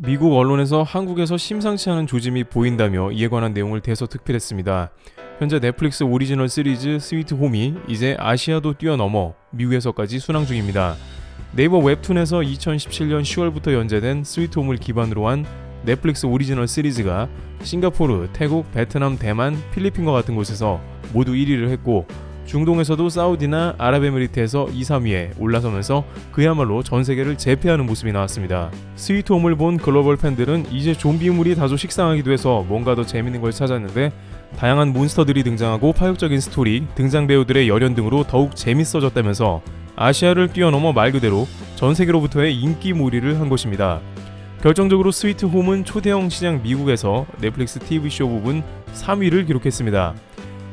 미국 언론에서 한국에서 심상치 않은 조짐이 보인다며 이에 관한 내용을 대서특필했습니다. 현재 넷플릭스 오리지널 시리즈 스위트 홈이 이제 아시아도 뛰어넘어 미국에서까지 순항 중입니다. 네이버 웹툰에서 2017년 10월부터 연재된 스위트 홈을 기반으로 한 넷플릭스 오리지널 시리즈가 싱가포르, 태국, 베트남, 대만, 필리핀과 같은 곳에서 모두 1위를 했고 중동에서도 사우디나 아랍에미리트에서 2, 3위에 올라서면서 그야말로 전 세계를 제패하는 모습이 나왔습니다. 스위트 홈을 본 글로벌 팬들은 이제 좀비물이 다소 식상하기도 해서 뭔가 더 재밌는 걸 찾았는데 다양한 몬스터들이 등장하고 파격적인 스토리, 등장 배우들의 열연 등으로 더욱 재밌어졌다면서 아시아를 뛰어넘어 말 그대로 전 세계로부터의 인기몰이를 한 것입니다. 결정적으로 스위트 홈은 초대형 시장 미국에서 넷플릭스 TV쇼 부분 3위를 기록했습니다.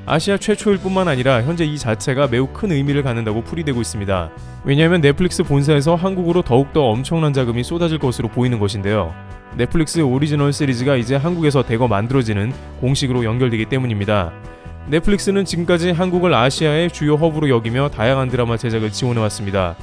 아시아 최초일 뿐만 아니라 현재 이 자체가 매우 큰 의미를 갖는다고 풀이되고 있습니다. 왜냐하면 넷플릭스 본사에서 한국으로 더욱더 엄청난 자금이 쏟아질 것으로 보이는 것인데요. 넷플릭스 오리지널 시리즈가 이제 한국에서 대거 만들어지는 공식으로 연결되기 때문입니다. 넷플릭스는 지금까지 한국을 아시아의 주요 허브로 여기며 다양한 드라마 제작을 지원해왔습니다.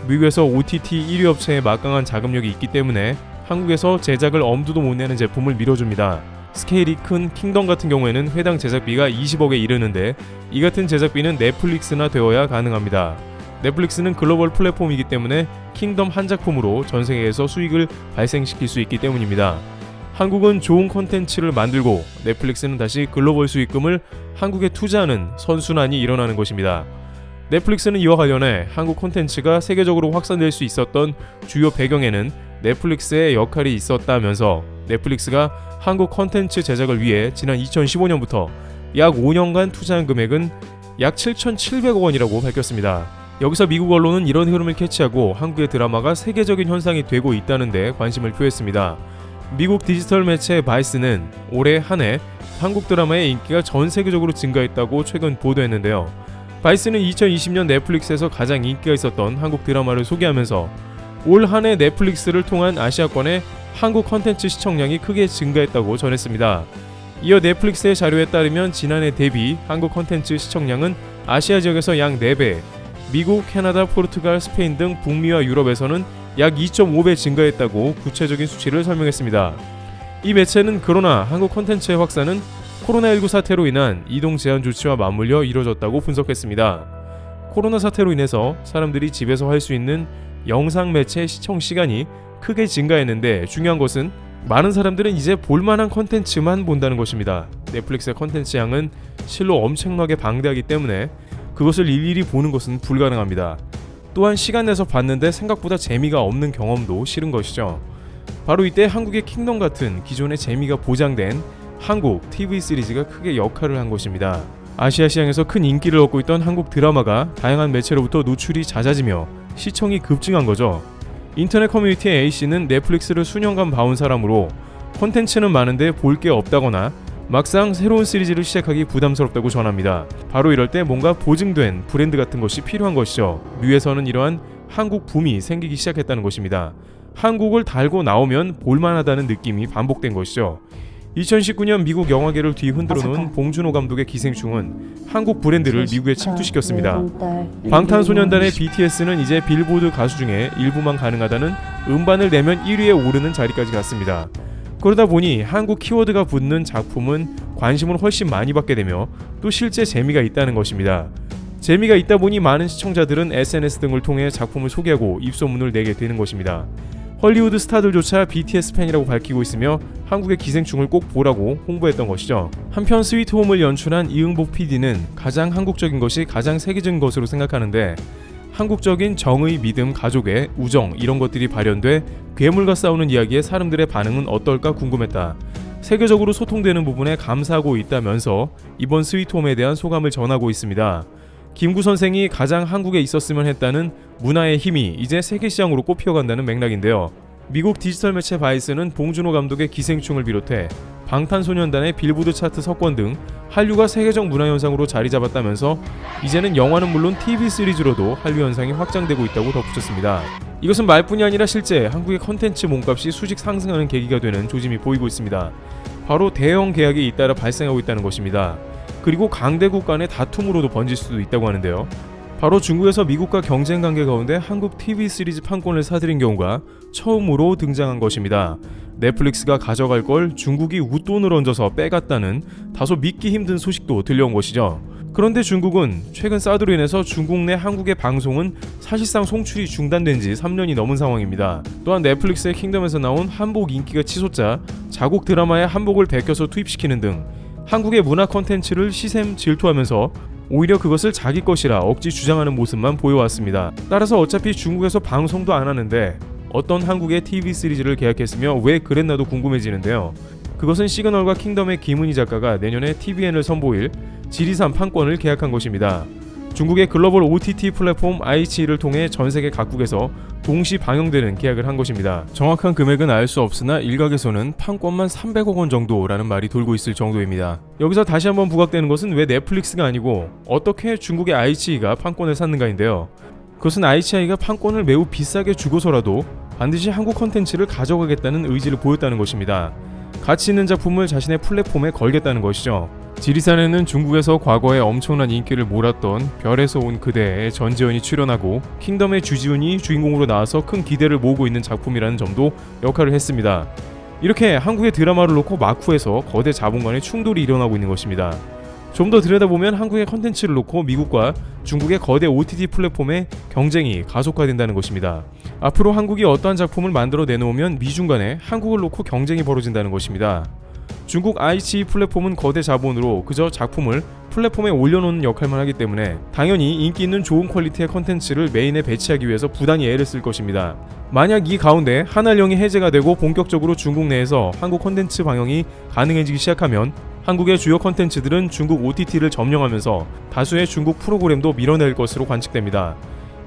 미국에서 OTT 1위 업체의 막강한 자금력이 있기 때문에 한국에서 제작을 엄두도 못 내는 제품을 밀어줍니다. 스케일이 큰 킹덤 같은 경우에는 회당 제작비가 20억에 이르는데 이 같은 제작비는 넷플릭스나 되어야 가능합니다. 넷플릭스는 글로벌 플랫폼이기 때문에 킹덤 한 작품으로 전 세계에서 수익을 발생시킬 수 있기 때문입니다. 한국은 좋은 콘텐츠를 만들고 넷플릭스는 다시 글로벌 수익금을 한국에 투자하는 선순환이 일어나는 것입니다. 넷플릭스는 이와 관련해 한국 콘텐츠가 세계적으로 확산될 수 있었던 주요 배경에는 넷플릭스의 역할이 있었다면서 넷플릭스가 한국 콘텐츠 제작을 위해 지난 2015년부터 약 5년간 투자한 금액은 약 7,700억 원이라고 밝혔습니다. 여기서 미국 언론은 이런 흐름을 캐치하고 한국의 드라마가 세계적인 현상이 되고 있다는 데 관심을 표했습니다. 미국 디지털 매체 바이스는 올해 한 해 한국 드라마의 인기가 전 세계적으로 증가했다고 최근 보도했는데요. 바이스는 2020년 넷플릭스에서 가장 인기가 있었던 한국 드라마를 소개하면서 올 한 해 넷플릭스를 통한 아시아권의 한국 컨텐츠 시청량이 크게 증가했다고 전했습니다. 이어 넷플릭스의 자료에 따르면 지난해 대비 한국 컨텐츠 시청량은 아시아 지역에서 약 4배, 미국, 캐나다, 포르투갈, 스페인 등 북미와 유럽에서는 약 2.5배 증가했다고 구체적인 수치를 설명했습니다. 이 매체는 그러나 한국 컨텐츠의 확산은 코로나19 사태로 인한 이동 제한 조치와 맞물려 이뤄졌다고 분석했습니다. 코로나 사태로 인해서 사람들이 집에서 할 수 있는 영상 매체 시청 시간이 크게 증가했는데 중요한 것은 많은 사람들은 이제 볼만한 컨텐츠만 본다는 것입니다. 넷플릭스의 컨텐츠 양은 실로 엄청나게 방대하기 때문에 그것을 일일이 보는 것은 불가능합니다. 또한 시간 내서 봤는데 생각보다 재미가 없는 경험도 싫은 것이죠. 바로 이때 한국의 킹덤 같은 기존의 재미가 보장된 한국 TV 시리즈가 크게 역할을 한 것입니다. 아시아 시장에서 큰 인기를 얻고 있던 한국 드라마가 다양한 매체로부터 노출이 잦아지며 시청이 급증한 거죠. 인터넷 커뮤니티의 A씨는 넷플릭스를 수년간 봐온 사람으로 콘텐츠는 많은데 볼 게 없다거나 막상 새로운 시리즈를 시작하기 부담스럽다고 전합니다. 바로 이럴 때 뭔가 보증된 브랜드 같은 것이 필요한 것이죠. 뮤에서는 이러한 한국 붐이 생기기 시작했다는 것입니다. 한국을 달고 나오면 볼만하다는 느낌이 반복된 것이죠. 2019년 미국 영화계를 뒤흔들어 놓은 봉준호 감독의 기생충은 한국 브랜드를 미국에 침투시켰습니다. 방탄소년단의 BTS는 이제 빌보드 가수 중에 일부만 가능하다는 음반을 내면 1위에 오르는 자리까지 갔습니다. 그러다 보니 한국 키워드가 붙는 작품은 관심을 훨씬 많이 받게 되며 또 실제 재미가 있다는 것입니다. 재미가 있다 보니 많은 시청자들은 SNS 등을 통해 작품을 소개하고 입소문을 내게 되는 것입니다. 헐리우드 스타들조차 BTS 팬이라고 밝히고 있으며 한국의 기생충을 꼭 보라고 홍보했던 것이죠. 한편 스위트홈을 연출한 이응복 PD는 가장 한국적인 것이 가장 세계적인 것으로 생각하는데 한국적인 정의, 믿음, 가족의 우정 이런 것들이 발현돼 괴물과 싸우는 이야기에 사람들의 반응은 어떨까 궁금했다. 세계적으로 소통되는 부분에 감사하고 있다면서 이번 스위트홈에 대한 소감을 전하고 있습니다. 김구 선생이 가장 한국에 있었으면 했다는 문화의 힘이 이제 세계시장으로 꼽혀간다는 맥락인데요. 미국 디지털 매체 바이스는 봉준호 감독의 기생충을 비롯해 방탄소년단의 빌보드 차트 석권 등 한류가 세계적 문화현상으로 자리 잡았다면서 이제는 영화는 물론 TV 시리즈로도 한류 현상이 확장되고 있다고 덧붙였습니다. 이것은 말뿐이 아니라 실제 한국의 컨텐츠 몸값이 수직 상승하는 계기가 되는 조짐이 보이고 있습니다. 바로 대형 계약이 잇따라 발생하고 있다는 것입니다. 그리고 강대국 간의 다툼으로도 번질 수도 있다고 하는데요. 바로 중국에서 미국과 경쟁 관계 가운데 한국 TV 시리즈 판권을 사들인 경우가 처음으로 등장한 것입니다. 넷플릭스가 가져갈 걸 중국이 웃돈을 얹어서 빼갔다는 다소 믿기 힘든 소식도 들려온 것이죠. 그런데 중국은 최근 사드로 인해서 중국 내 한국의 방송은 사실상 송출이 중단된 지 3년이 넘은 상황입니다. 또한 넷플릭스의 킹덤에서 나온 한복 인기가 치솟자 자국 드라마에 한복을 베껴서 투입시키는 등 한국의 문화 콘텐츠를 시샘 질투하면서 오히려 그것을 자기 것이라 억지 주장하는 모습만 보여왔습니다. 따라서 어차피 중국에서 방송도 안 하는데 어떤 한국의 TV 시리즈를 계약했으며 왜 그랬나도 궁금해지는데요. 그것은 시그널과 킹덤의 김은희 작가가 내년에 TVN을 선보일 지리산 판권을 계약한 것입니다. 중국의 글로벌 OTT 플랫폼 아이치를 통해 전세계 각국에서 동시 방영되는 계약을 한 것입니다. 정확한 금액은 알 수 없으나 일각에서는 판권만 300억 원 정도라는 말이 돌고 있을 정도입니다. 여기서 다시 한번 부각되는 것은 왜 넷플릭스가 아니고 어떻게 중국의 아이치가 판권을 샀는가인데요. 그것은 아이치가 판권을 매우 비싸게 주고서라도 반드시 한국 컨텐츠를 가져가겠다는 의지를 보였다는 것입니다. 가치 있는 작품을 자신의 플랫폼에 걸겠다는 것이죠. 지리산에는 중국에서 과거에 엄청난 인기를 몰았던 별에서 온 그대의 전지현이 출연하고 킹덤의 주지훈이 주인공으로 나와서 큰 기대를 모으고 있는 작품이라는 점도 역할을 했습니다. 이렇게 한국의 드라마를 놓고 마쿠에서 거대 자본 간의 충돌이 일어나고 있는 것입니다. 좀 더 들여다보면 한국의 컨텐츠를 놓고 미국과 중국의 거대 OTT 플랫폼의 경쟁이 가속화된다는 것입니다. 앞으로 한국이 어떠한 작품을 만들어 내놓으면 미중 간에 한국을 놓고 경쟁이 벌어진다는 것입니다. 중국 아이치 플랫폼은 거대 자본으로 그저 작품을 플랫폼에 올려놓는 역할만 하기 때문에 당연히 인기 있는 좋은 퀄리티의 컨텐츠를 메인에 배치하기 위해서 부단히 애를 쓸 것입니다. 만약 이 가운데 한알령이 해제가 되고 본격적으로 중국 내에서 한국 컨텐츠 방영이 가능해지기 시작하면 한국의 주요 컨텐츠들은 중국 OTT를 점령하면서 다수의 중국 프로그램도 밀어낼 것으로 관측됩니다.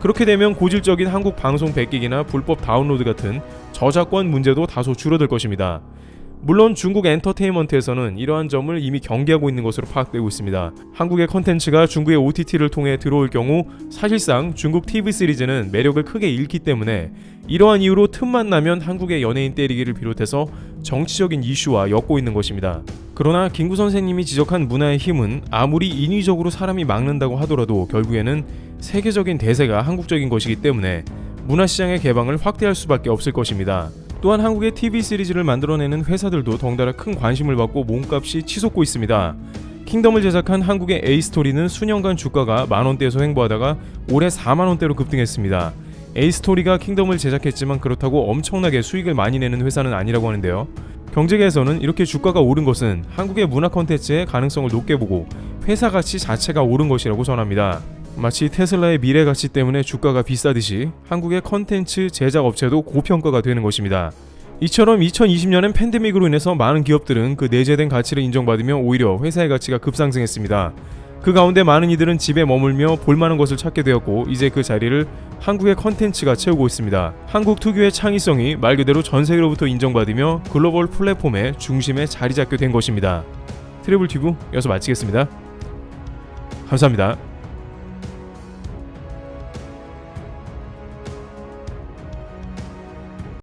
그렇게 되면 고질적인 한국 방송 베끼기나 불법 다운로드 같은 저작권 문제도 다소 줄어들 것입니다. 물론 중국 엔터테인먼트에서는 이러한 점을 이미 경계하고 있는 것으로 파악되고 있습니다. 한국의 컨텐츠가 중국의 OTT를 통해 들어올 경우 사실상 중국 TV 시리즈는 매력을 크게 잃기 때문에 이러한 이유로 틈만 나면 한국의 연예인 때리기를 비롯해서 정치적인 이슈와 엮고 있는 것입니다. 그러나 김구 선생님이 지적한 문화의 힘은 아무리 인위적으로 사람이 막는다고 하더라도 결국에는 세계적인 대세가 한국적인 것이기 때문에 문화시장의 개방을 확대할 수밖에 없을 것입니다. 또한 한국의 TV 시리즈를 만들어내는 회사들도 덩달아 큰 관심을 받고 몸값이 치솟고 있습니다. 킹덤을 제작한 한국의 A스토리는 수년간 주가가 만원대에서 횡보하다가 올해 4만원대로 급등했습니다. A스토리가 킹덤을 제작했지만 그렇다고 엄청나게 수익을 많이 내는 회사는 아니라고 하는데요. 경제계에서는 이렇게 주가가 오른 것은 한국의 문화 콘텐츠의 가능성을 높게 보고 회사 가치 자체가 오른 것이라고 전합니다. 마치 테슬라의 미래 가치 때문에 주가가 비싸듯이 한국의 컨텐츠 제작 업체도 고평가가 되는 것입니다. 이처럼 2020년엔 팬데믹으로 인해서 많은 기업들은 그 내재된 가치를 인정받으며 오히려 회사의 가치가 급상승했습니다. 그 가운데 많은 이들은 집에 머물며 볼만한 것을 찾게 되었고 이제 그 자리를 한국의 컨텐츠가 채우고 있습니다. 한국 특유의 창의성이 말 그대로 전 세계로부터 인정받으며 글로벌 플랫폼의 중심에 자리 잡게 된 것입니다. 트래블 튜브 여기서 마치겠습니다. 감사합니다.